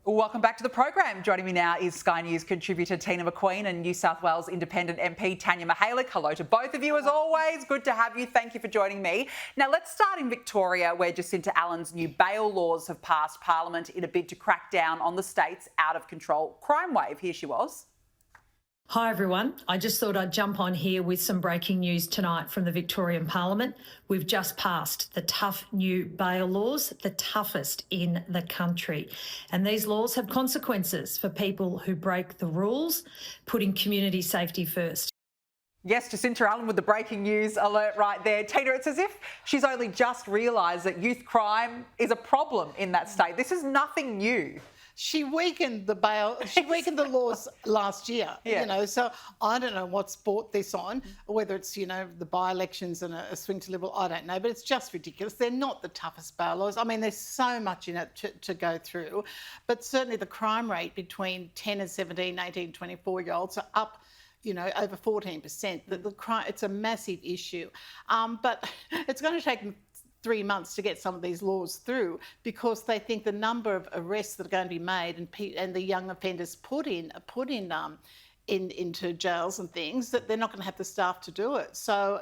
Welcome back to the program. Joining me now is Sky News contributor Teena McQueen and New South Wales Independent MP Tanya Mihalek. Hello to both of you as always. Good to have you. Thank you for joining me. Now let's start in Victoria, where Jacinta Allan's new bail laws have passed Parliament in a bid to crack down on the state's out-of-control crime wave. Here she was. Hi everyone. I just thought I'd jump on here with some breaking news tonight from the Victorian Parliament. We've just passed the tough new bail laws, the toughest in the country. And these laws have consequences for people who break the rules, putting community safety first. Yes, Jacinta Allan with the breaking news alert right there. Teena, it's as if she's only just realised that youth crime is a problem in that state. This is nothing new. She weakened the laws last year, so I don't know what's brought this on, whether it's, the by-elections and a swing to Liberal, I don't know, but it's just ridiculous. They're not the toughest bail laws. I mean, there's so much in it to go through, but certainly the crime rate between 10 and 17, 18, 24-year-olds are up over 14%. The crime, it's a massive issue, but it's going to take 3 months to get some of these laws through because they think the number of arrests that are going to be made and the young offenders put into jails and things, that they're not going to have the staff to do it. So,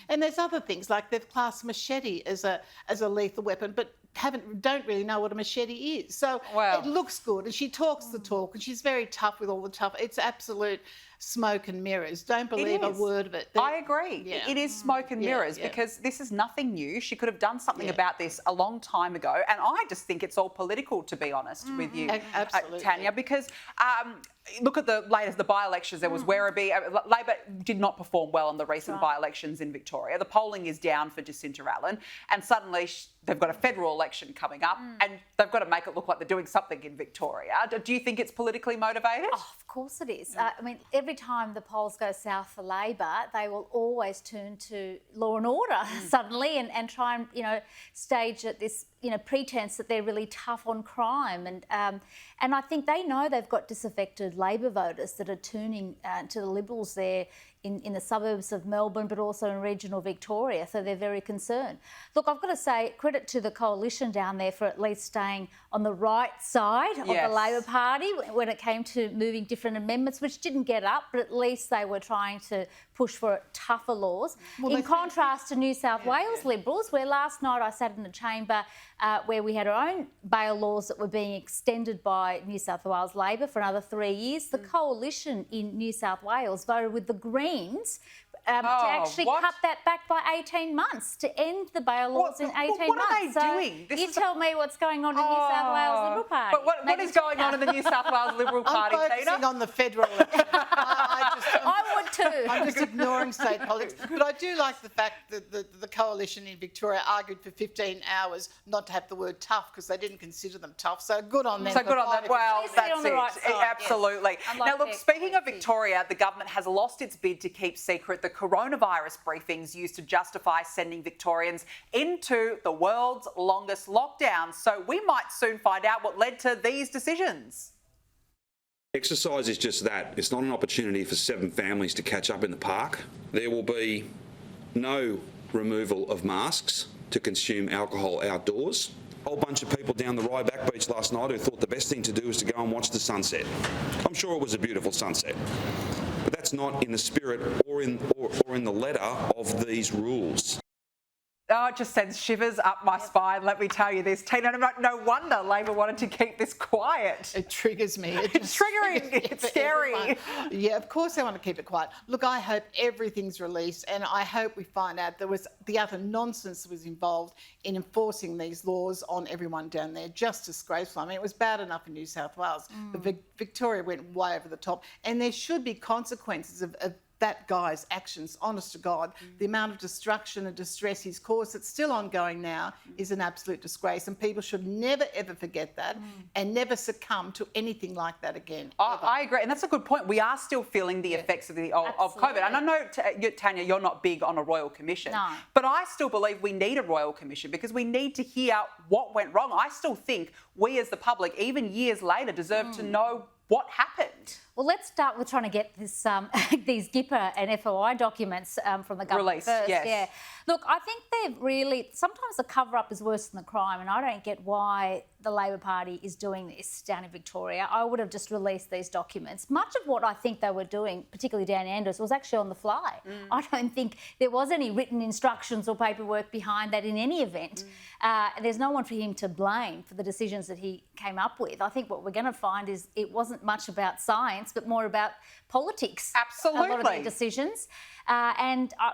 and there's other things like they've classed machete as a lethal weapon, but don't really know what a machete is. So it looks good, and she talks the talk, and she's very tough with all the tough. It's absolute smoke and mirrors. Don't believe a word of it. I agree. Yeah. It is smoke and mirrors because this is nothing new. She could have done something about this a long time ago, and I just think it's all political, to be honest with you, Tanya, because look at the latest, the by-elections. There was Werribee. Labor did not perform well in the recent by-elections in Victoria. The polling is down for Jacinta Allan, and suddenly they've got a federal election coming up, and they've got to make it look like they're doing something in Victoria. Do you think it's politically motivated? Oh, of course it is. I mean, every time the polls go south for Labor, they will always turn to law and order suddenly and try and, stage at this, pretense that they're really tough on crime. And I think they know they've got disaffected Labor voters that are turning to the Liberals there in the suburbs of Melbourne, but also in regional Victoria, so they're very concerned. Look, I've got to say, credit to the coalition down there for at least staying on the right side of the Labor Party when it came to moving different amendments, which didn't get up, but at least they were trying to push for tougher laws. In contrast to New South Wales Liberals, where last night I sat in the chamber where we had our own bail laws that were being extended by New South Wales Labor for another 3 years. The coalition in New South Wales voted with the Greens to actually cut that back by 18 months, to end the bail laws in 18 months. What are they doing? You tell me what's going on in New South Wales Liberal Party. But what is going on in the New South Wales Liberal Party, I'm focusing on the federal election. I would too. I'm just ignoring state politics. But I do like the fact that the coalition in Victoria argued for 15 hours not to have the word tough because they didn't consider them tough. So good on them. So good on them. Well, that's on the right side, absolutely. Yes. Now, look, speaking of Victoria, the government has lost its bid to keep secret the coronavirus briefings used to justify sending Victorians into the world's longest lockdown. So we might soon find out what led to these decisions. Exercise is just that. It's not an opportunity for 7 families to catch up in the park. There will be no removal of masks to consume alcohol outdoors. A whole bunch of people down the Ryback Beach last night who thought the best thing to do was to go and watch the sunset. I'm sure it was a beautiful sunset, but that's not in the spirit or in the letter of these rules. Oh, it just sends shivers up my spine, let me tell you this. Teena, no wonder Labor wanted to keep this quiet. It triggers me. It's triggering. It's scary. Everyone. Yeah, of course they want to keep it quiet. Look, I hope everything's released, and I hope we find out there was the other nonsense that was involved in enforcing these laws on everyone down there. Just disgraceful. I mean, it was bad enough in New South Wales, but Victoria went way over the top, and there should be consequences of that guy's actions, honest to God. The amount of destruction and distress he's caused, it's still ongoing now, is an absolute disgrace, and people should never ever forget that and never succumb to anything like that again. I agree, and that's a good point. We are still feeling the effects of COVID, and I know, Tanya, you're not big on a Royal Commission, but I still believe we need a Royal Commission because we need to hear what went wrong. I still think we as the public, even years later, deserve to know what happened. Well, let's start with trying to get this these GIPA and FOI documents from the government released first. Yes. Yeah. Look, I think they've really, sometimes the cover-up is worse than the crime, and I don't get why the Labor Party is doing this down in Victoria, I would have just released these documents. Much of what I think they were doing, particularly Dan Andrews, was actually on the fly. I don't think there was any written instructions or paperwork behind that in any event. There's no one for him to blame for the decisions that he came up with. I think what we're going to find is it wasn't much about science, but more about politics. Absolutely. A lot of their decisions.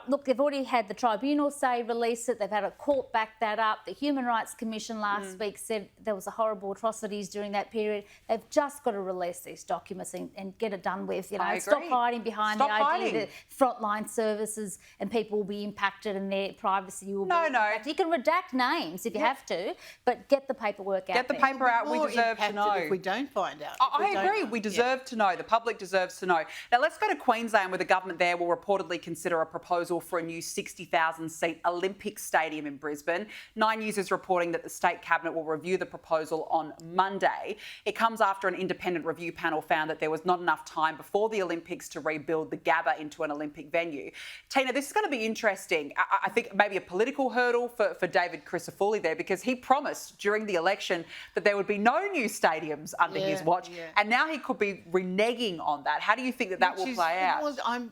Look, they've already had the tribunal say release it. They've had a court back that up. The Human Rights Commission last week said there was horrible atrocities during that period. They've just got to release these documents and get it done with. You know, stop hiding behind the idea that frontline services and people will be impacted and their privacy will be impacted. You can redact names if you have to, but get the paperwork out. Get the paper out. We deserve to know. If we don't find out. I agree. We deserve to know. The public deserves to know. Now let's go to Queensland, where the government there will reportedly consider a proposal for a new 60,000-seat Olympic stadium in Brisbane. Nine News is reporting that the state cabinet will review the proposal on Monday. It comes after an independent review panel found that there was not enough time before the Olympics to rebuild the Gabba into an Olympic venue. Teena, this is going to be interesting. I think maybe a political hurdle for David Crisafulli there, because he promised during the election that there would be no new stadiums under his watch, and now he could be reneging on that. How do you think that will play out? I'm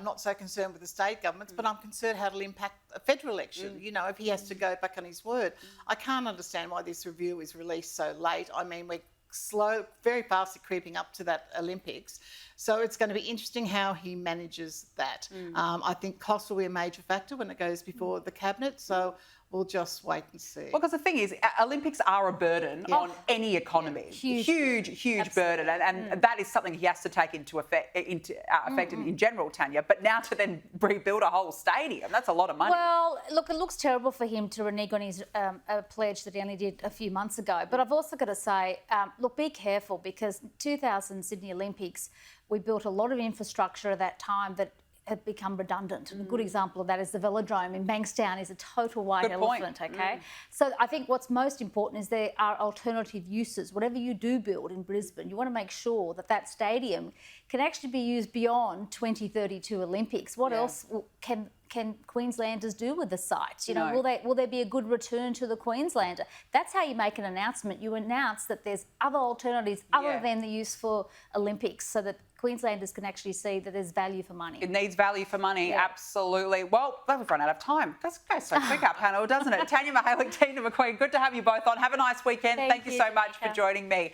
not so concerned with the state governments, but I'm concerned how it'll impact a federal election. You know, if he has to go back on his word. I can't understand why this review is released so late. I mean, we're very fastly creeping up to that Olympics. So it's going to be interesting how he manages that. I think cost will be a major factor when it goes before the cabinet. So we'll just wait and see. Well, because the thing is, Olympics are a burden on any economy. Huge burden. And that is something he has to take into effect in general, Tanya. But now to then rebuild a whole stadium, that's a lot of money. Well, look, it looks terrible for him to renege on his pledge that he only did a few months ago. But I've also got to say, look, be careful, because 2000 Sydney Olympics, we built a lot of infrastructure at that time that had become redundant. And a good example of that is the velodrome in Bankstown is a total white elephant, okay? So I think what's most important is there are alternative uses. Whatever you do build in Brisbane, you want to make sure that that stadium can actually be used beyond 2032 Olympics. What else can Queenslanders do with the site? You know, will there be a good return to the Queenslander? That's how you make an announcement. You announce that there's other alternatives other than the use for Olympics, so that Queenslanders can actually see that there's value for money. It needs value for money, absolutely. Well, we've run out of time. That goes so quick, our panel, doesn't it? Tanya Teena McQueen, good to have you both on. Have a nice weekend. Thank you so much for joining me.